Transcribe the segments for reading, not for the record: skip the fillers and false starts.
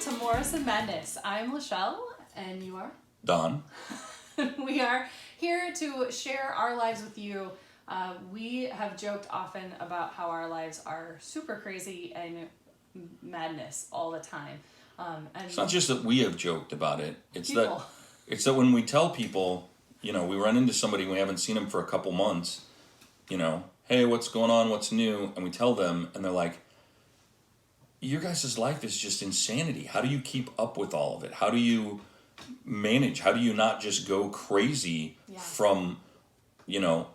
to Morrison Madness. I'm LaShelle, and you are? Don. We are here to share our lives with you. We have joked often about how our lives are super crazy and madness all the time. And It's not just that we have joked about it. It's people. that when we tell people, we run into somebody and we haven't seen them for a couple months, hey, what's going on? What's new? And we tell them, and they're like, your guys' life is just insanity. How do you keep up with all of it? How do you manage? How do you not just go crazy from,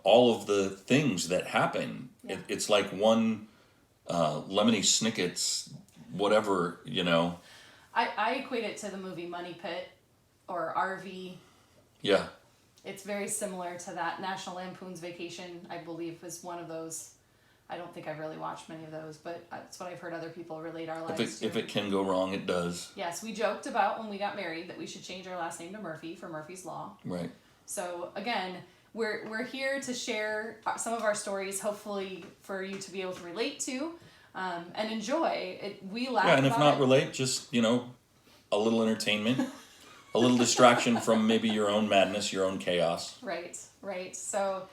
all of the things that happen? Yeah. It's like one Lemony Snicket's, whatever, I equate it to the movie Money Pit or RV. Yeah. It's very similar to that. National Lampoon's Vacation, I believe, is one of those. I don't think I've really watched many of those, but that's what I've heard other people relate our lives to. If it can go wrong, it does. Yes, we joked about when we got married that we should change our last name to Murphy for Murphy's Law. Right. So again, we're here to share some of our stories, hopefully for you to be able to relate to and enjoy. We laugh. Yeah, and if not it. relate, just a little entertainment, a little distraction from maybe your own madness, your own chaos. Right. So.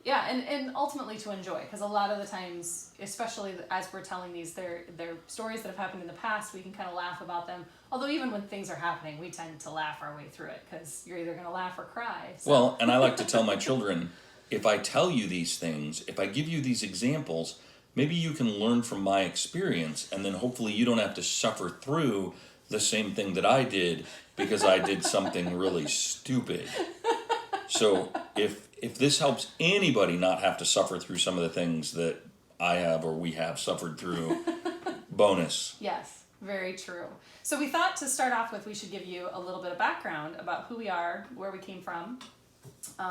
Yeah, and ultimately to enjoy, because a lot of the times, especially as we're telling these, they're stories that have happened in the past, we can kind of laugh about them. Although even when things are happening, we tend to laugh our way through it, because you're either going to laugh or cry. So. Well, and I like to tell my children, if I tell you these things, if I give you these examples, maybe you can learn from my experience, and then hopefully you don't have to suffer through the same thing that I did because I did something really stupid. So if this helps anybody not have to suffer through some of the things that I have or we have suffered through, bonus. Yes, very true. So we thought to start off with, we should give you a little bit of background about who we are, where we came from. Do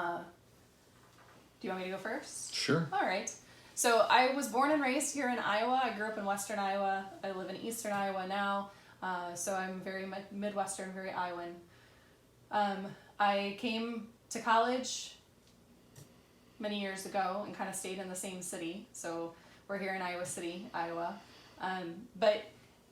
you want me to go first? Sure. All right. So I was born and raised here in Iowa. I grew up in western Iowa. I live in eastern Iowa now. So I'm very Midwestern, very Iowan. I came to college many years ago and kind of stayed in the same city. So we're here in Iowa City, Iowa. But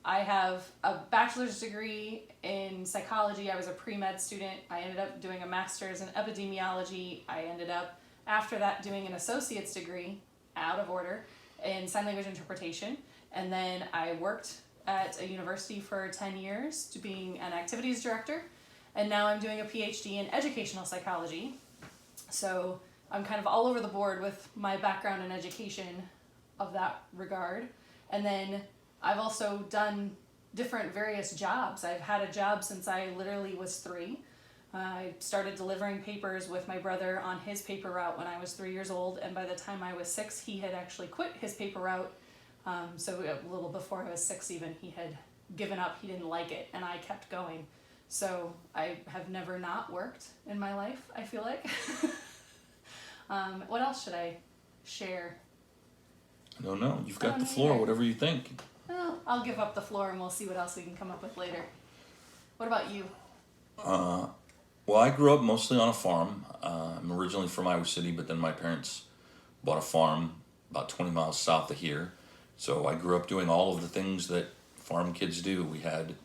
I have a bachelor's degree in psychology. I was a pre-med student. I ended up doing a master's in epidemiology. I ended up, after that, doing an associate's degree, out of order, in sign language interpretation. And then I worked at a university for 10 years to being an activities director. And now I'm doing a PhD in educational psychology. So I'm kind of all over the board with my background in education of that regard. And then I've also done different various jobs. I've had a job since I literally was 3. I started delivering papers with my brother on his paper route when I was 3 years old. And by the time I was 6, he had actually quit his paper route. So a little before I was 6 even, he had given up. He didn't like it, and I kept going. So I have never not worked in my life, I feel like. What else should I share? I don't know. You've got the floor, whatever you think. Well, I'll give up the floor and we'll see what else we can come up with later. What about you? Well, I grew up mostly on a farm. I'm originally from Iowa City, but then my parents bought a farm about 20 miles south of here. So I grew up doing all of the things that farm kids do. We had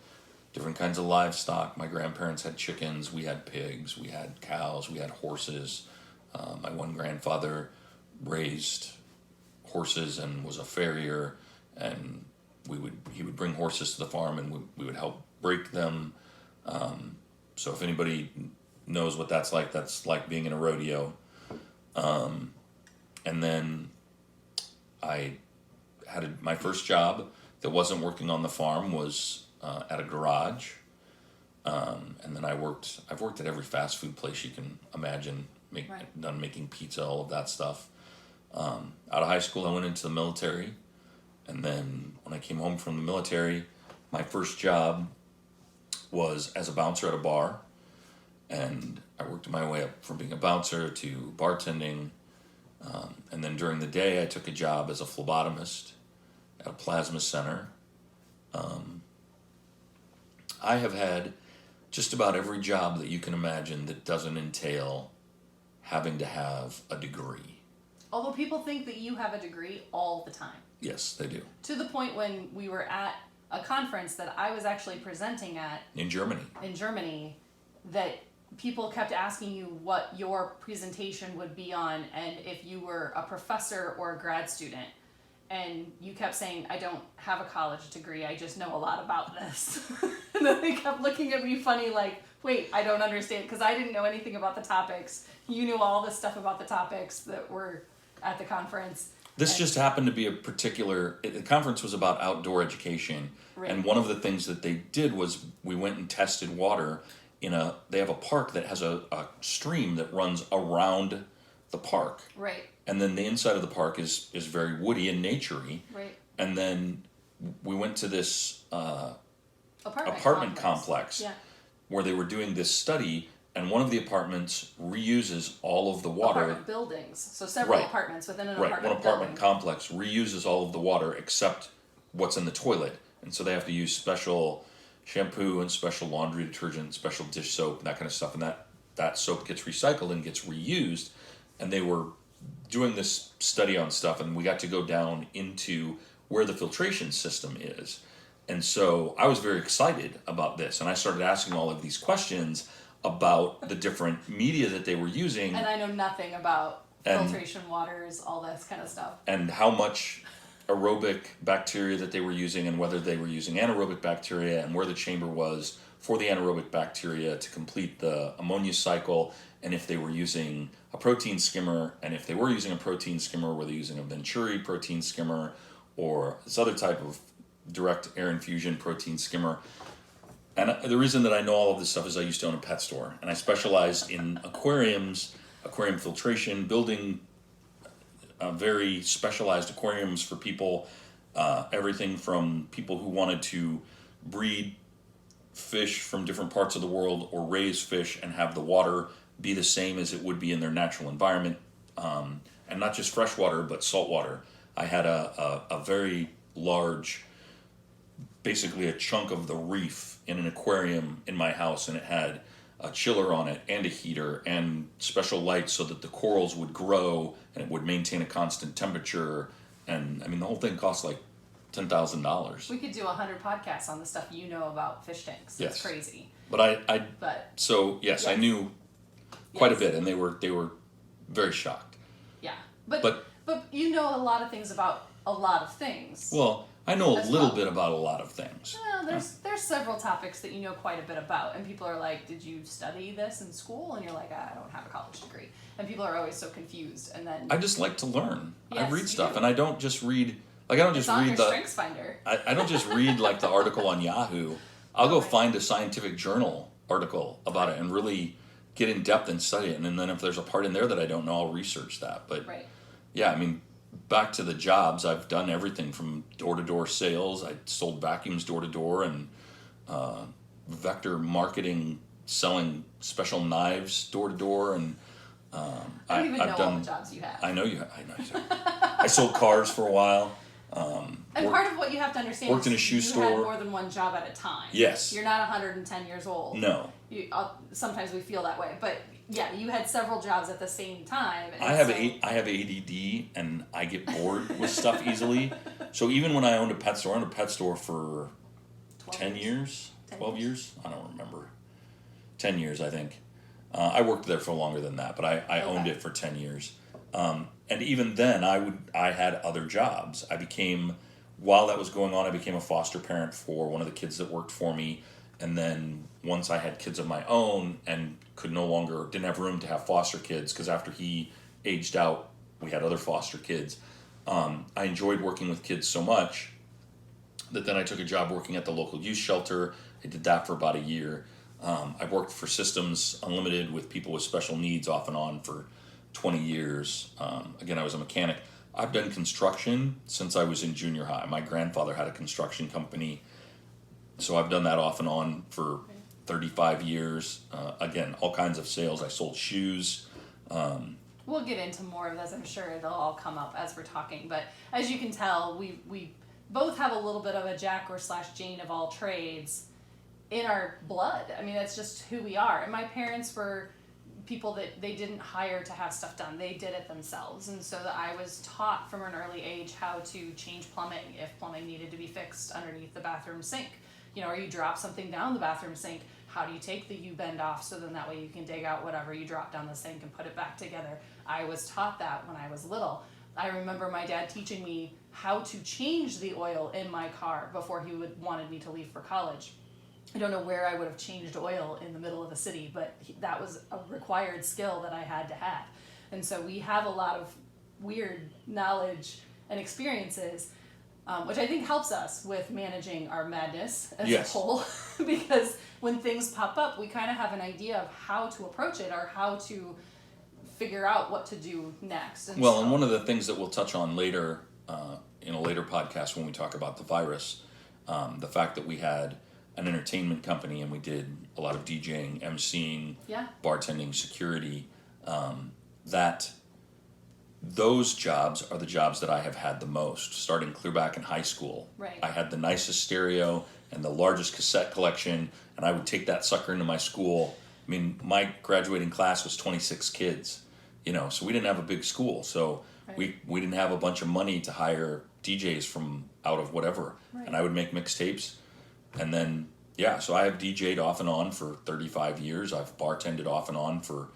different kinds of livestock. My grandparents had chickens, we had pigs, we had cows, we had horses. My one grandfather raised horses and was a farrier, and he would bring horses to the farm, and we would help break them. So if anybody knows what that's like being in a rodeo. And then I had my first job that wasn't working on the farm was at a garage, and then I've worked at every fast food place you can imagine. Done making pizza, all of that stuff. Out of high school, I went into the military, and then when I came home from the military, my first job was as a bouncer at a bar, and I worked my way up from being a bouncer to bartending, and then during the day, I took a job as a phlebotomist at a plasma center. I have had just about every job that you can imagine that doesn't entail having to have a degree. Although people think that you have a degree all the time. Yes, they do. To the point when we were at a conference that I was actually presenting at In Germany. that people kept asking you what your presentation would be on and if you were a professor or a grad student. And you kept saying, I don't have a college degree, I just know a lot about this. And then they kept looking at me funny like, wait, I don't understand, because I didn't know anything about the topics. You knew all the stuff about the topics that were at the conference. This just happened to be the conference was about outdoor education. Right. And one of the things that they did was we went and tested water they have a park that has a stream that runs around the park. Right. And then the inside of the park is very woody and naturey. Right. And then we went to this apartment complex yeah. where they were doing this study, and one of the apartments reuses all of the water. Apartment buildings. So several Right. apartments within an Right, apartment one apartment building. complex reuses all of the water except what's in the toilet. And so they have to use special shampoo and special laundry detergent, special dish soap, and that kind of stuff. And that soap gets recycled and gets reused. And they were doing this study on stuff, and we got to go down into where the filtration system is. And so I was very excited about this, and I started asking all of these questions about the different media that they were using. And I know nothing about filtration waters, all this kind of stuff. And how much aerobic bacteria that they were using, and whether they were using anaerobic bacteria, and where the chamber was for the anaerobic bacteria to complete the ammonia cycle, and if they were using a protein skimmer, and if they were using a protein skimmer, were they using a Venturi protein skimmer or this other type of direct air infusion protein skimmer. And the reason that I know all of this stuff is I used to own a pet store, and I specialized in aquariums, aquarium filtration, building very specialized aquariums for people, everything from people who wanted to breed fish from different parts of the world or raise fish and have the water be the same as it would be in their natural environment, and not just fresh water but salt water. I had a very large, basically a chunk of the reef in an aquarium in my house, and it had a chiller on it and a heater and special lights so that the corals would grow and it would maintain a constant temperature. And I mean, the whole thing cost like $10,000. We could do 100 podcasts on the stuff you know about fish tanks. It's Yes. crazy. But But yes, I Yes. knew quite Yes. a bit, and they were very shocked. yeah. But But you know a lot of things about a lot of things. well, I know a As little well. bit about a lot of things. Well, there's several topics that you know quite a bit about, and people are like, "Did you study this in school?" And you're like, "I don't have a college degree," and people are always so confused. And then I just like to learn. I Yes, read you stuff, do. and I don't just read. Like I don't it's just on read your the. Strengths Finder. I don't just read like the article on Yahoo. I'll go Right. find a scientific journal article about it and really get in depth and study it. And then if there's a part in there that I don't know, I'll research that. But Right. yeah, I mean, back to the jobs, I've done everything from door-to-door sales. I sold vacuums door-to-door, and vector marketing, selling special knives door-to-door, and I don't even know I've all done. the jobs you have. I know you. I know you. I sold cars for a while. And Worked- part of what you have to understand worked is in a shoe you store. had more than one job at a time. Yes. You're not 110 years old. No. Sometimes we feel that way, but yeah, you had several jobs at the same time. And I have so, I have ADD, and I get bored with stuff easily. So even when I owned a pet store, I owned a pet store for 10 years, 12 years? I don't remember. 10 years, I think. I worked there for longer than that, but I owned it for 10 years. And even then, I had other jobs. While that was going on, I became a foster parent for one of the kids that worked for me. And then once I had kids of my own and didn't have room to have foster kids, because after he aged out, we had other foster kids. I enjoyed working with kids so much that then I took a job working at the local youth shelter. I did that for about a year. I worked for Systems Unlimited with people with special needs off and on for 20 years. Again, I was a mechanic. I've done construction since I was in junior high. My grandfather had a construction company, so I've done that off and on for 35 years. Again, all kinds of sales. I sold shoes. We'll get into more of this. I'm sure they'll all come up as we're talking. But as you can tell, we both have a little bit of a Jack or / Jane of all trades in our blood. I mean, that's just who we are. And my parents were people that they didn't hire to have stuff done. They did it themselves. And so that I was taught from an early age how to change plumbing if plumbing needed to be fixed underneath the bathroom sink. You know, or you drop something down the bathroom sink, how do you take the U-bend off so then that way you can dig out whatever you drop down the sink and put it back together. I was taught that when I was little. I remember my dad teaching me how to change the oil in my car before he wanted me to leave for college. I don't know where I would have changed oil in the middle of a city, but that was a required skill that I had to have. And so we have a lot of weird knowledge and experiences, which I think helps us with managing our madness as a whole. Because when things pop up, we kind of have an idea of how to approach it or how to figure out what to do next. And and one of the things that we'll touch on later in a later podcast when we talk about the virus, the fact that we had an entertainment company and we did a lot of DJing, emceeing, bartending, security, that those jobs are the jobs that I have had the most, starting clear back in high school. Right. I had the nicest stereo and the largest cassette collection, and I would take that sucker into my school. I mean, my graduating class was 26 kids, you know, so we didn't have a big school. So we didn't have a bunch of money to hire DJs from out of whatever. Right. And I would make mixtapes. And then, so I have DJ'd off and on for 35 years. I've bartended off and on for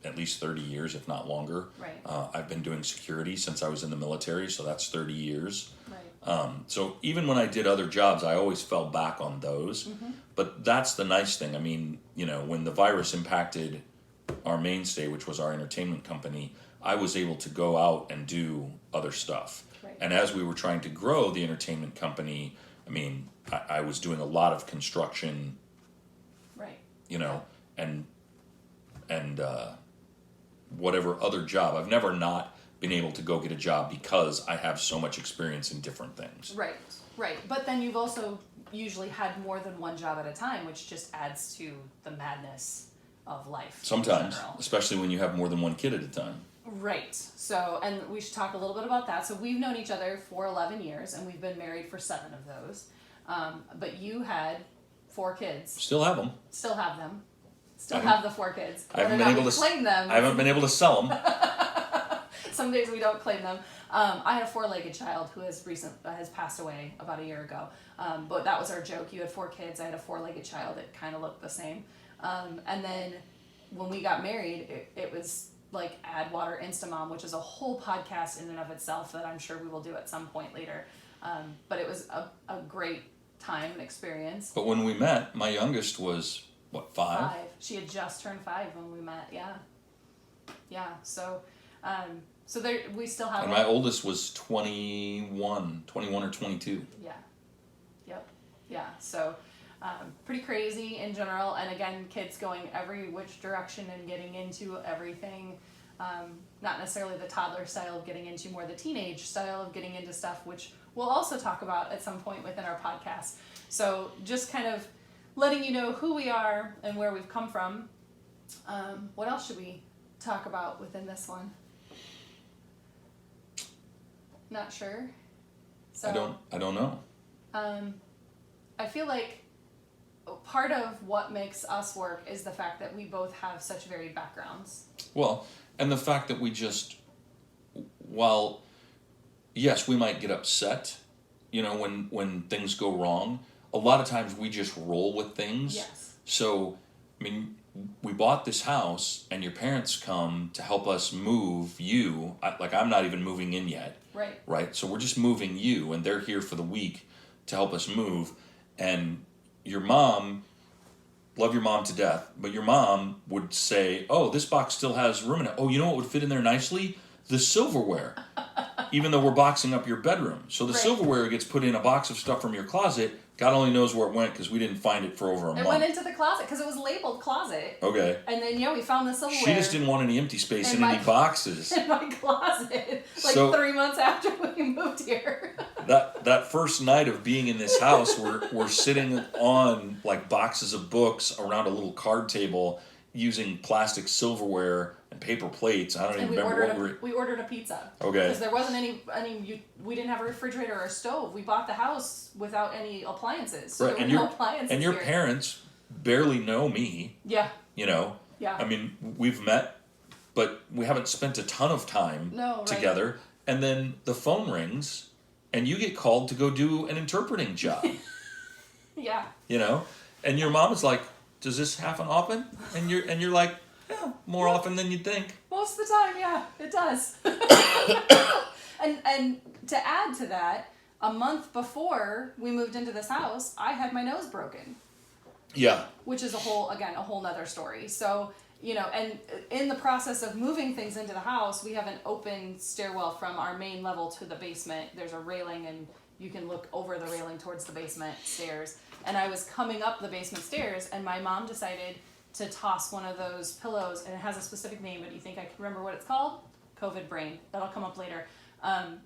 at least 30 years, if not longer. Right. I've been doing security since I was in the military, so that's 30 years. Right. So even when I did other jobs, I always fell back on those. Mm-hmm. But that's the nice thing. I mean, you know, when the virus impacted our mainstay, which was our entertainment company, I was able to go out and do other stuff. Right. And as we were trying to grow the entertainment company, I mean, I was doing a lot of construction, right? You know, and whatever other job. I've never not been able to go get a job because I have so much experience in different things. Right, right. But then you've also usually had more than one job at a time, which just adds to the madness of life. Sometimes, especially when you have more than one kid at a time. Right. So, and we should talk a little bit about that. So we've known each other for 11 years, and we've been married for 7 of those. But you had 4 kids. Still have them. Still have them. Still have the 4 kids. I haven't been able to claim them. I haven't been able to sell them. Some days we don't claim them. I had a 4-legged child who has passed away about a year ago. But that was our joke. You had 4 kids. I had a 4-legged child. It kind of looked the same. And then when we got married, it was like Add Water Instamom, which is a whole podcast in and of itself that I'm sure we will do at some point later. But it was a great time and experience. But when we met, my youngest was, what, 5? 5. She had just turned 5 when we met, yeah. So there, we still have... And my oldest was 21 or 22. Yeah. Yep. Yeah, so... pretty crazy in general, and again, kids going every which direction and getting into everything, not necessarily the toddler style of getting into, more the teenage style of getting into stuff, which we'll also talk about at some point within our podcast. So just kind of letting you know who we are and where we've come from. What else should we talk about within this one? Not sure. So I don't know. I feel like part of what makes us work is the fact that we both have such varied backgrounds. Well, and the fact that we just, while, yes, we might get upset, you know, when things go wrong, a lot of times we just roll with things. Yes. So, I mean, we bought this house and your parents come to help us move you. I'm not even moving in yet. Right. Right? So we're just moving you, and they're here for the week to help us move. And your mom, love your mom to death, but your mom would say, oh, this box still has room in it. Oh, you know what would fit in there nicely? The silverware. Even though we're boxing up your bedroom. So the silverware gets put in a box of stuff from your closet. God only knows where it went because we didn't find it for over a month. It went into the closet because it was labeled closet. Okay. And then, we found the silverware. She just didn't want any empty space in any boxes. In my closet. 3 months after we moved here. That first night of being in this house, we're sitting on boxes of books around a little card table using plastic silverware and paper plates. I don't even remember what we ordered a pizza. Okay. Because there wasn't we didn't have a refrigerator or a stove. We bought the house without any appliances. So right. there were no appliances and your here. parents barely know me. Yeah. you know? Yeah. I mean, we've met, but we haven't spent a ton of time together. And then the phone rings, and you get called to go do an interpreting job. Yeah. You know? And your mom is like, does this happen often? And you're like, yeah, more often than you'd think. Most of the time, yeah, it does. and to add to that, a month before we moved into this house, I had my nose broken. Yeah. Which is a whole nother story. So, you know, and in the process of moving things into the house, we have an open stairwell from our main level to the basement. There's a railing, and you can look over the railing towards the basement stairs. And I was coming up the basement stairs, and my mom decided to toss one of those pillows, and it has a specific name, but do you think I can remember what it's called? COVID brain. That'll come up later.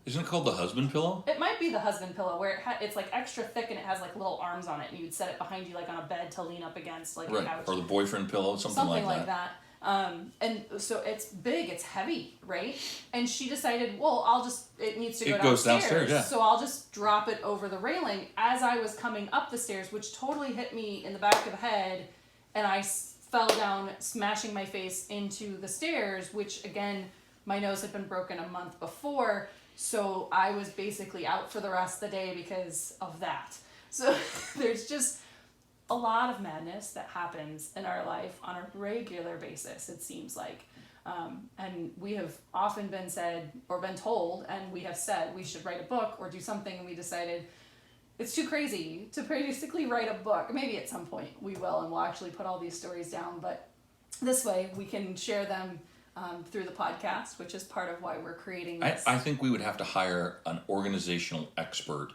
Isn't it called the husband pillow? It might be the husband pillow, where it's like extra thick and it has like little arms on it, and you'd set it behind you like on a bed to lean up against, like a couch. Or the boyfriend pillow, something like that. And so it's big, it's heavy, right? And she decided, well, it needs to go downstairs. It goes downstairs, yeah. So I'll just drop it over the railing. As I was coming up the stairs, which totally hit me in the back of the head, and I fell down, smashing my face into the stairs, which again, my nose had been broken a month before, so I was basically out for the rest of the day because of that. So there's just a lot of madness that happens in our life on a regular basis, it seems like. And we have often been told, and we have said we should write a book or do something, and we decided it's too crazy to basically write a book. Maybe at some point we will, and we'll actually put all these stories down, but this way we can share them through the podcast, which is part of why we're creating this. I think we would have to hire an organizational expert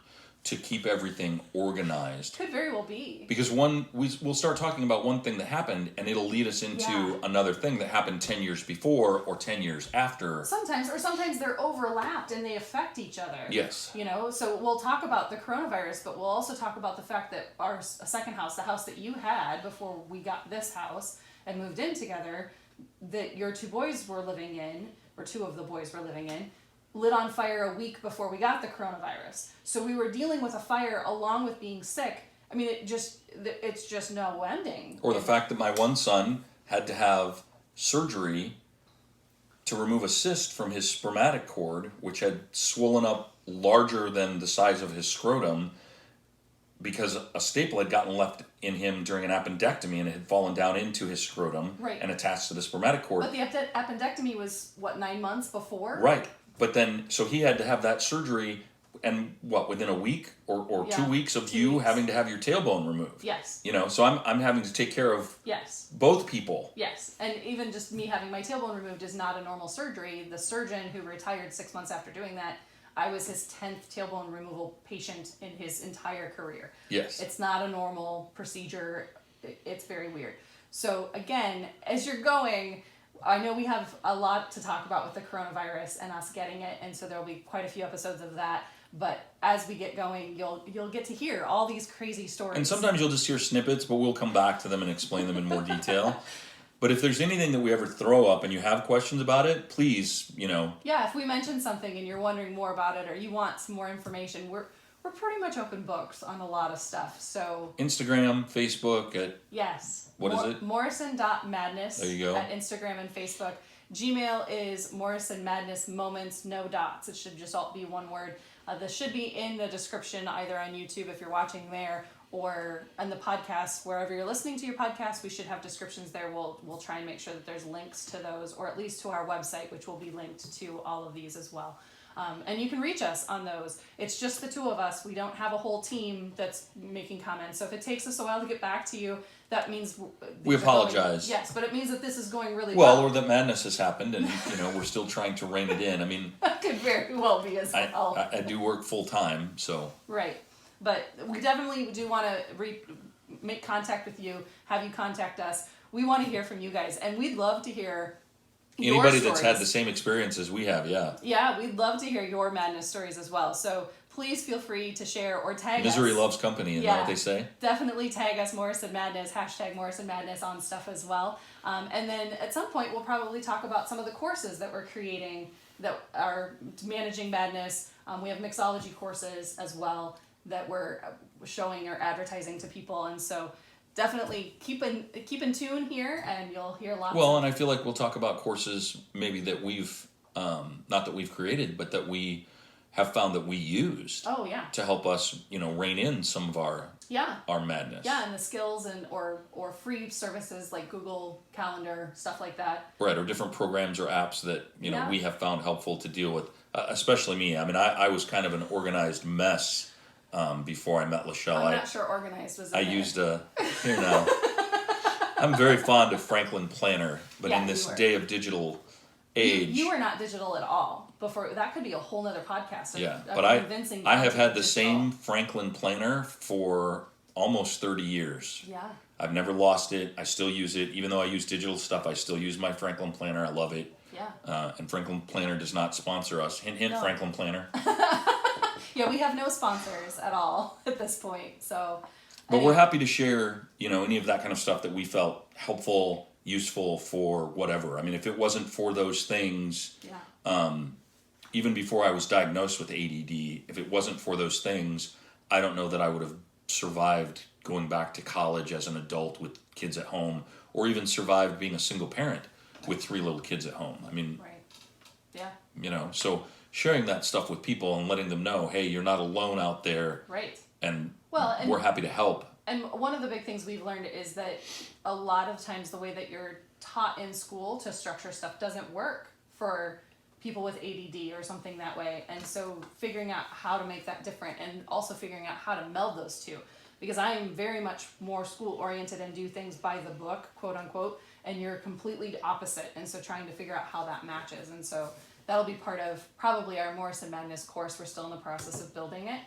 to keep everything organized. Could very well be. Because we'll start talking about one thing that happened, and it'll lead us into another thing that happened 10 years before or 10 years after. Sometimes they're overlapped and they affect each other. Yes. You know, so we'll talk about the coronavirus, but we'll also talk about the fact that our second house, the house that you had before we got this house and moved in together, that your two boys were living in, or two of the boys were living in, lit on fire a week before we got the coronavirus. So we were dealing with a fire along with being sick. I mean, it's just no ending. Or the fact that my one son had to have surgery to remove a cyst from his spermatic cord, which had swollen up larger than the size of his scrotum, because a staple had gotten left in him during an appendectomy, and it had fallen down into his scrotum and attached to the spermatic cord. But the appendectomy was, 9 months before? Right. But then, so he had to have that surgery, and within a week or 2 weeks of you having to have your tailbone removed. Yes. You know, so I'm having to take care of both people. Yes. And even just me having my tailbone removed is not a normal surgery. The surgeon who retired 6 months after doing that, I was his 10th tailbone removal patient in his entire career. Yes. It's not a normal procedure. It's very weird. So again, as you're going, I know we have a lot to talk about with the coronavirus and us getting it, and so there'll be quite a few episodes of that. But as we get going, you'll get to hear all these crazy stories. And sometimes you'll just hear snippets, but we'll come back to them and explain them in more detail. But if there's anything that we ever throw up and you have questions about it, please, Yeah, if we mention something and you're wondering more about it or you want some more information, we're pretty much open books on a lot of stuff. So Instagram, Facebook, what is it? Morrison.madness. There you go. At Instagram and Facebook. Gmail is Morrison Madness Moments, no dots. It should just all be one word. This should be in the description either on YouTube if you're watching there, or on the podcast, wherever you're listening to your podcast. We should have descriptions there. We'll try and make sure that there's links to those, or at least to our website, which will be linked to all of these as well. And you can reach us on those. It's just the two of us. We don't have a whole team that's making comments. So if it takes us a while to get back to you, that means we apologize. Yes, but it means that this is going really well. Or that madness has happened, and we're still trying to rein it in. I mean, that could very well be as well. I do work full time, so right. But we definitely do want to make contact with you, have you contact us. We want to hear from you guys, and we'd love to hear anybody your that's had the same experience as we have. Yeah, we'd love to hear your madness stories as well. So please feel free to share or tag Misery us. loves company, isn't that what they say? Definitely tag us, Morrison Madness, #Morrison Madness on stuff as well. And then at some point we'll probably talk about some of the courses that we're creating that are managing madness. We have mixology courses as well that we're showing or advertising to people, and so definitely keep in tune here, and you'll hear lots. Well, and I feel like we'll talk about courses maybe that we've not that we've created, but that we have found that we used. Oh yeah. To help us, rein in some of our madness. Yeah, and the skills or free services like Google Calendar, stuff like that. Right, or different programs or apps that we have found helpful to deal with. Especially me. I mean, I was kind of an organized mess before I met LaShelle. I'm not sure organized was. I used I'm very fond of Franklin Planner, but in this day of digital age, you were not digital at all before. That could be a whole nother podcast. But I have had the same Franklin Planner for almost 30 years. Yeah. I've never lost it. I still use it. Even though I use digital stuff, I still use my Franklin Planner. I love it. Yeah. And Franklin Planner does not sponsor us. Hint, hint, no. Franklin Planner. Yeah, we have no sponsors at all at this point. So. But we're happy to share, any of that kind of stuff that we felt helpful, useful for whatever. I mean, if it wasn't for those things, even before I was diagnosed with ADD, if it wasn't for those things, I don't know that I would have survived going back to college as an adult with kids at home, or even survived being a single parent with 3 little kids at home. I mean, right. Yeah. So sharing that stuff with people and letting them know, hey, you're not alone out there. Right. And we're happy to help. And one of the big things we've learned is that a lot of times the way that you're taught in school to structure stuff doesn't work for people with ADD or something that way. And so figuring out how to make that different, and also figuring out how to meld those two. Because I am very much more school oriented and do things by the book, quote unquote, and you're completely opposite. And so trying to figure out how that matches. And so that'll be part of probably our Morrison Madness course. We're still in the process of building it.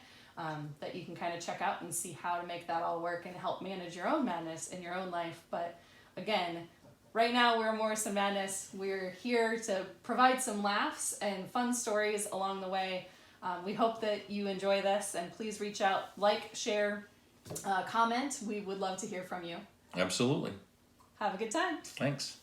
That you can kind of check out and see how to make that all work and help manage your own madness in your own life. But again, right now we're Morrison Madness. We're here to provide some laughs and fun stories along the way. We hope that you enjoy this, and please reach out, share, comment. We would love to hear from you. Absolutely. Have a good time. Thanks.